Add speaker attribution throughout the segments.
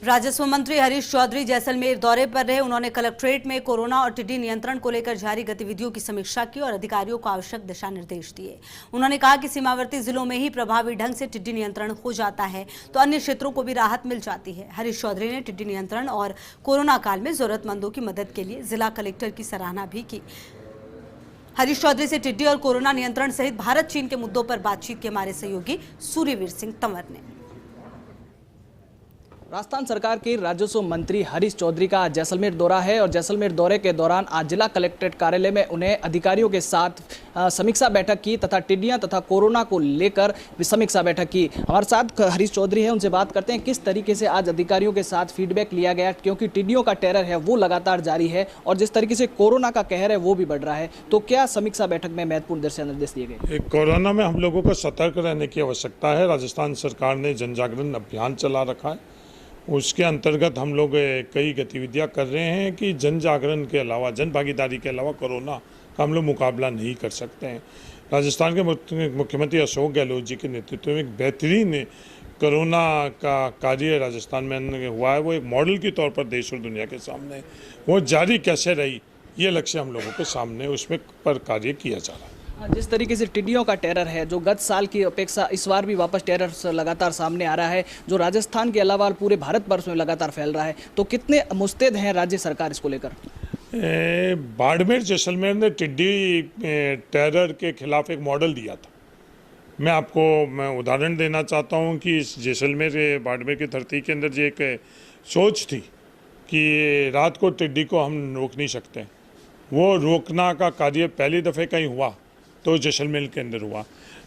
Speaker 1: राजस्व मंत्री हरीश चौधरी जैसलमेर दौरे पर रहे। उन्होंने कलेक्ट्रेट में कोरोना और टिड्डी नियंत्रण को लेकर जारी गतिविधियों की समीक्षा की और अधिकारियों को आवश्यक दिशा निर्देश दिए। उन्होंने कहा कि सीमावर्ती जिलों में ही प्रभावी ढंग से टिड्डी नियंत्रण हो जाता है तो अन्य क्षेत्रों को भी राहत मिल जाती है। हरीश चौधरी ने टिड्डी नियंत्रण और कोरोना काल में जरूरतमंदों की मदद के लिए जिला कलेक्टर की सराहना भी की। हरीश चौधरी से टिड्डी और कोरोना नियंत्रण सहित भारत चीन के मुद्दों पर बातचीत के हमारे सहयोगी सूर्यवीर सिंह तंवर ने।
Speaker 2: राजस्थान सरकार के राजस्व मंत्री हरीश चौधरी का आज जैसलमेर दौरा है और जैसलमेर दौरे के दौरान आज जिला कलेक्ट्रेट कार्यालय में उन्हें अधिकारियों के साथ समीक्षा बैठक की तथा टिड्डियां तथा कोरोना को लेकर समीक्षा बैठक की। हमारे साथ हरीश चौधरी हैं, उनसे बात करते हैं किस तरीके से आज अधिकारियों के साथ फीडबैक लिया गया, क्योंकि टिड्डियों का टेरर है वो लगातार जारी है और जिस तरीके से कोरोना का कहर है वो भी बढ़ रहा है, तो क्या समीक्षा बैठक में महत्वपूर्ण दिशा निर्देश दिए गए?
Speaker 3: कोरोना में हम लोगों को सतर्क रहने की आवश्यकता है। राजस्थान सरकार ने जन जागरण अभियान चला रखा है, उसके अंतर्गत हम लोग कई गतिविधियां कर रहे हैं कि जन जागरण के अलावा, जन भागीदारी के अलावा कोरोना का हम लोग मुकाबला नहीं कर सकते हैं। राजस्थान के मुख्यमंत्री अशोक गहलोत जी के नेतृत्व में एक बेहतरीन कोरोना का कार्य राजस्थान में हुआ है। वो एक मॉडल के तौर पर देश और दुनिया के सामने वो जारी कैसे रही, ये लक्ष्य हम लोगों के सामने उसमें पर कार्य किया जा रहा है।
Speaker 2: जिस तरीके से टिड्डियों का टेरर है जो गत साल की अपेक्षा इस बार भी वापस टेरर लगातार सामने आ रहा है, जो राजस्थान के अलावा पूरे भारत वर्ष में लगातार फैल रहा है, तो कितने मुस्तैद हैं राज्य सरकार इसको लेकर?
Speaker 3: बाड़मेर जैसलमेर ने टिड्डी टेरर के खिलाफ एक मॉडल दिया था। मैं उदाहरण देना चाहता हूं कि इस जैसलमेर बाड़मेर की धरती के अंदर जो एक सोच थी कि रात को टिड्डी को हम रोक नहीं सकते, वो रोकना का कार्य पहली दफ़े कहीं हुआ तो जैसलमेर के अंदर हुआ।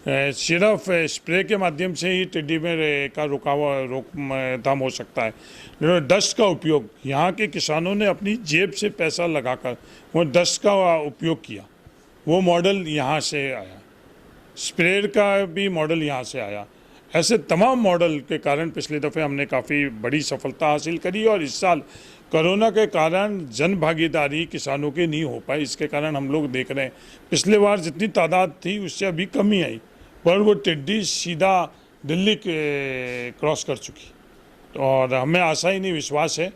Speaker 3: सिर्फ स्प्रे के माध्यम से ही टिड्डी में का रोकथाम हो सकता है। डस्ट का उपयोग, यहाँ के किसानों ने अपनी जेब से पैसा लगाकर वो डस्ट का उपयोग किया, वो मॉडल यहाँ से आया। स्प्रे का भी मॉडल यहाँ से आया। ऐसे तमाम मॉडल के कारण पिछले दफ़े हमने काफ़ी बड़ी सफलता हासिल करी और इस साल कोरोना के कारण जन भागीदारी किसानों की नहीं हो पाई। इसके कारण हम लोग देख रहे हैं पिछले बार जितनी तादाद थी उससे अभी कमी आई, पर वो टिड्डी सीधा दिल्ली क्रॉस कर चुकी और हमें आशा ही नहीं, विश्वास है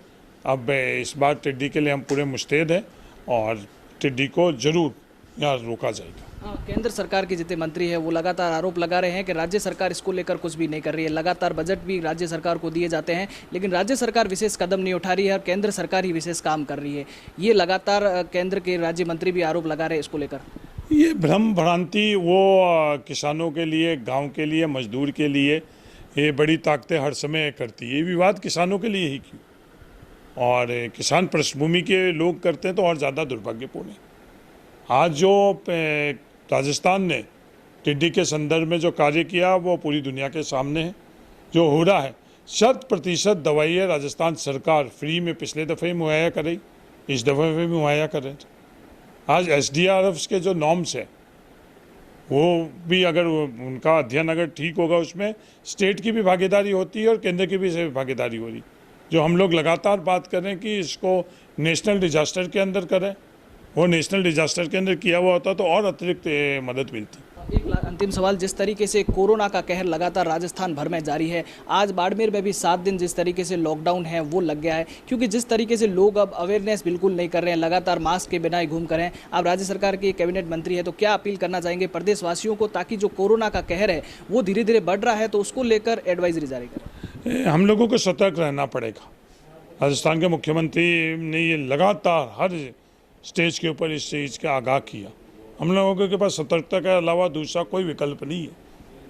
Speaker 3: अब इस बार टिड्डी के लिए हम पूरे मुस्तैद हैं और टिड्डी को जरूर यहाँ रोका जाएगा।
Speaker 2: केंद्र सरकार के जितने मंत्री हैं वो लगातार आरोप लगा रहे हैं कि राज्य सरकार इसको लेकर कुछ भी नहीं कर रही है। लगातार बजट भी राज्य सरकार को दिए जाते हैं लेकिन राज्य सरकार विशेष कदम नहीं उठा रही है और केंद्र सरकार ही विशेष काम कर रही है। ये लगातार केंद्र के राज्य मंत्री भी आरोप लगा रहे हैं इसको लेकर।
Speaker 3: ये भ्रम भ्रांति वो किसानों के लिए, गाँव के लिए, मजदूर के लिए ये बड़ी ताकतें हर समय करती है। ये विवाद किसानों के लिए ही क्यों, और किसान पृष्ठभूमि के लोग करते हैं तो और ज़्यादा दुर्भाग्यपूर्ण है। आज जो राजस्थान ने टिड्डी के संदर्भ में जो कार्य किया वो पूरी दुनिया के सामने है। जो हो रहा है 100% दवाइयाँ राजस्थान सरकार फ्री में पिछले दफ़े मुहैया कर रही, इस दफ़े में मुहैया कर रहे थे। आज SDRF के जो नॉर्म्स है वो भी अगर उनका अध्ययन अगर ठीक होगा, उसमें स्टेट की भी भागीदारी होती है और केंद्र की भी भागीदारी हो रही। जो हम लोग लगातार बात कर रहे हैं कि इसको नेशनल डिजास्टर के अंदर करें, वो नेशनल डिजास्टर के अंदर किया हुआ होता तो और अतिरिक्त मदद मिलती।
Speaker 2: एक अंतिम सवाल, जिस तरीके से कोरोना का कहर लगातार राजस्थान भर में जारी है, आज बाड़मेर में भी 7 दिन जिस तरीके से लॉकडाउन है वो लग गया है, क्योंकि जिस तरीके से लोग अब अवेयरनेस बिल्कुल नहीं कर रहे हैं, लगातार मास्क के बिना ही घूम कर रहे हैं। आप राज्य सरकार के कैबिनेट मंत्री है तो क्या अपील करना चाहेंगे प्रदेशवासियों को, ताकि जो कोरोना का कहर है वो धीरे धीरे बढ़ रहा है तो उसको लेकर एडवाइजरी जारी करें?
Speaker 3: हम लोगों को सतर्क रहना पड़ेगा। राजस्थान के मुख्यमंत्री ने ये लगातार हर स्टेज के ऊपर इस चीज़ का आगाह किया। हम लोगों के पास सतर्कता के अलावा दूसरा कोई विकल्प नहीं है।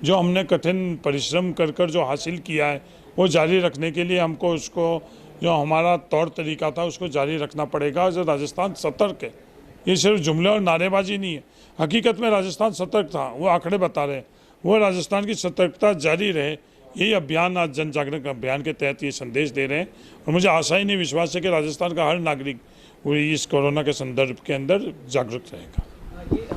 Speaker 3: जो हमने कठिन परिश्रम कर कर जो हासिल किया है वो जारी रखने के लिए हमको उसको, जो हमारा तौर तरीका था उसको जारी रखना पड़ेगा। जो राजस्थान सतर्क है, ये सिर्फ जुमले और नारेबाजी नहीं है, हकीकत में राजस्थान सतर्क था, वो आंकड़े बता रहे हैं। वो राजस्थान की सतर्कता जारी रहे, यही अभियान आज जन जागरण अभियान के तहत ये संदेश दे रहे हैं। और मुझे आशा ही नहीं, विश्वास है कि राजस्थान का हर नागरिक वो इस कोरोना के संदर्भ के अंदर जागरूक रहेगा।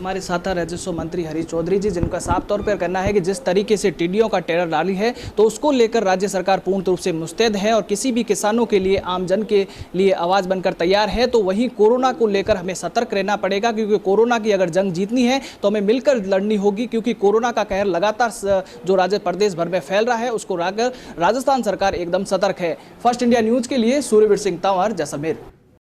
Speaker 2: हमारे साथ हैं राजस्व मंत्री हरीश चौधरी जी, जिनका साफ तौर पर कहना है कि जिस तरीके से टिड्डियों का टेरर डाली है तो उसको लेकर राज्य सरकार पूर्ण रूप से मुस्तैद है और किसी भी किसानों के लिए, आमजन के लिए आवाज बनकर तैयार है। तो वहीं कोरोना को लेकर हमें सतर्क रहना पड़ेगा, क्योंकि कोरोना की अगर जंग जीतनी है तो हमें मिलकर लड़नी होगी, क्योंकि कोरोना का कहर लगातार जो प्रदेश भर में फैल रहा है उसको राजस्थान सरकार एकदम सतर्क है। फर्स्ट इंडिया न्यूज के लिए सूर्यवीर सिंह तंवर, जैसलमेर।